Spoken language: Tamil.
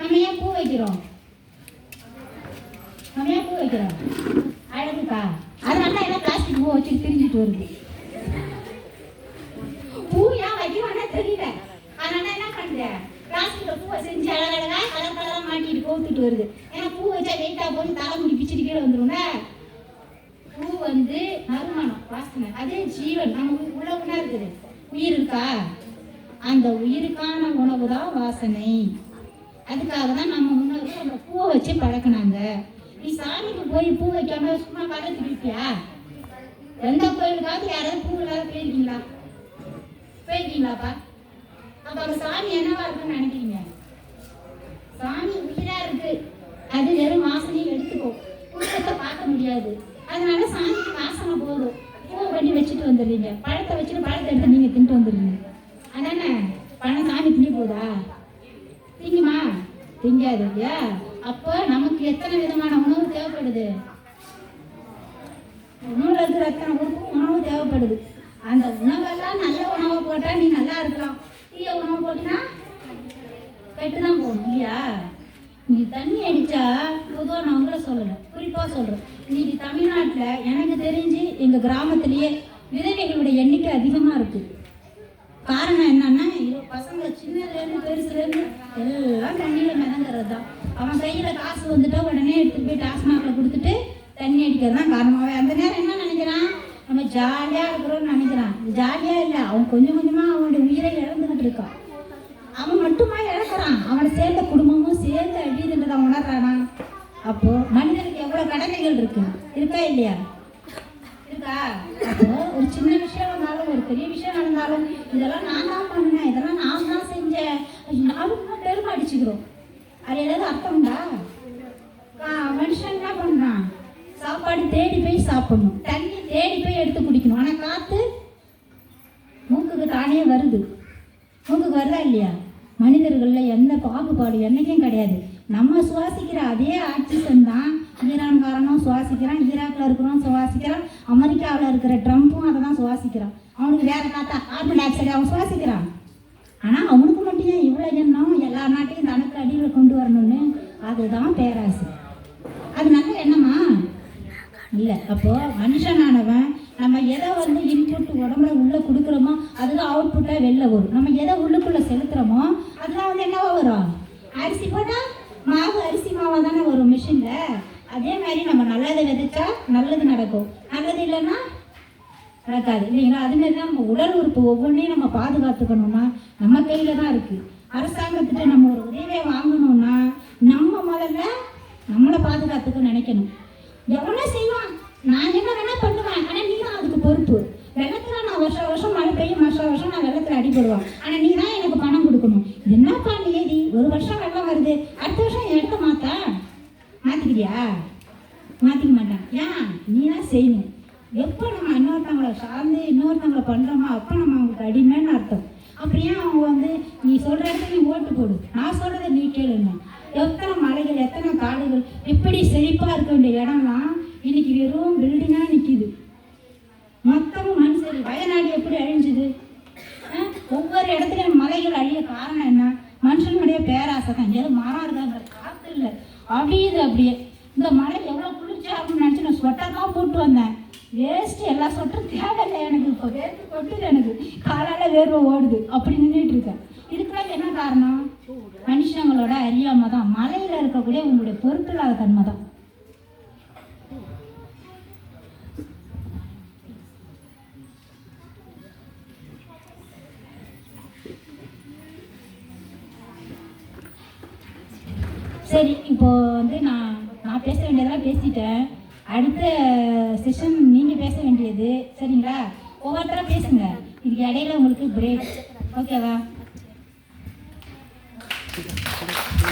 நம்ம ஏன் பூ வைக்கிறோம்? அழகுக்கா? அதனால எல்லாம் பிளாஸ்டிக் பூ வச்சுட்டு திரிஞ்சிட்டு வருது. பூ ஏன் வைக்கிறோம்னா தெரியல. அதனால என்ன பண்றேன், பிளாஸ்டிக்ல பூவை செஞ்சு அழகழகா கலர் கலரா மாட்டிட்டு போட்டுட்டு வருது. ஏன்னா பூ வச்சா வெயிட்டா போய் தலைமுடி பிச்சுட்டு கீழே வந்துரும்ல. பூ நறுமணம், வாசனை, அது ஜீவன். நம்ம உள்ள உணா இருக்குது, உயிர் இருக்கா? அந்த உயிருக்கான உணவு தான் வாசனை. அதுக்காக தான் நம்ம முன்னோர்கள் அந்த பூவை வச்சு பழக்கினாங்க. நீ சாமிக்கு போய் பூ வைக்காம சும்மா பக்கத்து இருப்பியா? எந்த கோயிலுக்காவது யாராவது பூ இல்லாத போயிருக்கீங்களாப்பா? அப்ப அந்த சாமி என்னவா இருக்குன்னு நினைக்கிறீங்க? சாமி உயிரா இருக்கு. அது வெறும் வாசனையும் எடுத்துக்கோ, புத்தகத்தை பார்க்க முடியாது. அதனால சாமிக்கு வாசனை போதும். பூவை பண்ணி வச்சுட்டு வந்துடுறீங்க, பழத்தை வச்சுட்டு பழத்தை எடுத்து நீங்க தின்ட்டு வந்துடுறீங்க. அதானே? பழம் சாமி திங்க போதா? திங்குமா? திங்காது இல்லையா? அப்போ நமக்கு எத்தனை விதமான உணவு தேவைப்படுது? உணவுல இருக்கிற எத்தனை உணவு தேவைப்படுது. அந்த உணவெல்லாம் நல்ல உணவை போட்டா நீ நல்லா இருக்கலாம். தீய உணவு போட்டினா கெட்டுதான் போகணும் இல்லையா? நீ தண்ணி அடிச்சா பொதுவாக நான் உங்களை சொல்லலை, குறிப்பா சொல்றேன். இன்னைக்கு தமிழ்நாட்டுல எனக்கு தெரிஞ்சு எங்க கிராமத்திலேயே விதவைகளுடைய எண்ணிக்கை அதிகமா இருக்கு. காரணம் என்னன்னா, பசங்க சின்னதுலேருந்து பெருசுலேருந்து எல்லாம் தண்ணியில மிதங்கிறது தான். அவன் கையில காசு வந்துட்டா உடனே எடுத்துட்டு போய் டாஸ்மாக்ல கொடுத்துட்டு தண்ணி அடிக்கிறது தான் காரணமாவே. அந்த நேரம் என்ன நினைக்கிறான், நம்ம ஜாலியா இருக்கிறோம்னு நினைக்கிறான். ஜாலியா இல்லை, அவன் கொஞ்சம் கொஞ்சமா அவனுடைய உயிரை இழந்துகிட்டு இருக்கான். அவன் மட்டுமா இழக்கிறான், அவனை சேர்ந்த குடும்பமும் சேர்ந்து அடிதுன்றதை உணர்றானா? அப்போ மனிதனுக்கு எவ்வளவு கடமைகள் இருக்கா இல்லையா? இருக்கா? அப்போ ஒரு சின்ன விஷயம் வந்தாலும் ஒரு பெரிய விஷயம் நடந்தாலும் இதெல்லாம் நான் தான் பண்ணேன், இதெல்லாம் நான் தான் செஞ்சேன், நானும் பெருமை அடிச்சுக்கிறோம். அது ஏதாவது அர்த்தம்டா? மனுஷன் என்ன பண்றான், சாப்பாடு தேடி போய் சாப்பிடணும், தண்ணி தேடி போய் எடுத்து குடிக்கணும். ஆனா காத்து மூக்குக்கு தானே வருது. மூக்குக்கு வருதா இல்லையா? மனிதர்கள்ல எந்த பாகுபாடு என்னைக்கும் கிடையாது. நம்ம சுவாசிக்கிற அதே ஆக்சிஜன் தான் ஈரான்காரனும் சுவாசிக்கிறான், ஈராக்ல இருக்கிறோம் சுவாசிக்கிறான், அமெரிக்காவில் இருக்கிற ட்ரம்ப்பும் அதை தான் சுவாசிக்கிறான். அவனுக்கு வேற காத்தா கார்பன் டை ஆக்சைடு அவன் சுவாசிக்கிறான். ஆனா அவனுக்கு மட்டும் ஏன் இவ்வளவு எண்ணம், எல்லா நாட்டையும் தனக்கு அடியில் கொண்டு வரணும்னு? அதுதான் பேராசை. அது நல்ல எண்ணமா இல்லை. அப்போ மனுஷனானவன் நம்ம எதை இன்புட் உடம்புல உள்ள கொடுக்குறோமோ அதுதான் அவுட்புட்டா வெளில வரும். நம்ம எதை உள்ளுக்குள்ள செலுத்துறோமோ அதுதான் என்னவா வரும்? அரிசி போட்டா மாவு அரிசி மாவா தானே வரும் மிஷின்ல. அதே மாதிரி நம்ம நல்லதை விதைச்சா நல்லது நடக்கும், நல்லது இல்லைன்னா நடக்காது இல்லைங்களா? அது மாதிரி தான் நம்ம உடல் உறுப்பு ஒவ்வொன்றையும் நம்ம பாதுகாத்துக்கணும்னா நம்ம கையில தான் இருக்கு. அரசாங்கத்திட்ட நம்ம ஒரு உதவியை வாங்கணும்னா நம்ம முதல்ல நம்மளை பாதுகாத்துக்க நினைக்கணும். எவ்வளோ செய்வான், நான் என்ன வேணா பண்ணுவேன், ஆனா நீ தான் அதுக்கு பொறுப்பு. வெள்ளத்துல நான் வருஷம் மழை பெய்யும், வருஷம் நான் வெள்ளத்துல அடிபடுவேன், ஆனா நீ தான் எனக்கு பணம் கொடுக்கணும். என்னப்பா நியதி, ஒரு வருஷம் வெள்ளம் வருது, அடுத்த வருஷம் எடுக்க மாத்திக்கிறியா? மாத்திக்க மாட்டான். ஏன்? நீ தான் செய்யணும். எப்போ நம்ம இன்னொருத்தவங்களை சார்ந்து இன்னொருத்தவங்களை பண்றோமோ அப்போ நம்ம அவங்களுக்கு அடிமைன்னு அர்த்தம். அப்படியே அவங்க நீ சொல்ற இடத்துல நீ ஓட்டு போடு, நான் சொல்றதை நீ கேளுங்க. எத்தனை மலைகள் எத்தனை காடுகள் எப்படி செழிப்பா இருக்க வேண்டிய இடம்லாம் இன்னைக்கு வெறும் பில்டிங்கா நிக்குது. மொத்தமும் மண் சரி. வயநாடு எப்படி அழிஞ்சுது? ஒவ்வொரு இடத்துலயும் மலைகள் அழிய காரணம் என்ன? மனுஷனுடைய பேராசை தான். ஏதோ மரம் இருக்காங்க, காத்து இல்லை, அப்படியுது. அப்படியே இந்த மலை எவ்வளவு குளிர்ச்சியா இருக்கும்னு நினைச்சு நான் ஸ்வெட்டர் தான் போட்டு வந்தேன். வேஸ்ட், எல்லா சொட்டும் தேவையில்லை எனக்கு, இப்போ வேர்த்து கொட்டுது, எனக்கு காலால வேர்வை ஓடுது, அப்படி நின்றுட்டு இருக்கேன். இதுக்கெல்லாம் என்ன காரணம்? மனுஷங்களோட அறியாம தான். மலையில இருக்கக்கூடிய உங்களுடைய பொருட்களாத தன்மை தான். சரி, இப்போ நான் பேச வேண்டியதெல்லாம் பேசிட்டேன். அடுத்த செஷன் நீங்க பேச வேண்டியது, சரிங்களா? ஒவ்வொருத்தரா பேசுங்க. இதுக்கு இடையில உங்களுக்கு பிரேக், ஓகேவா?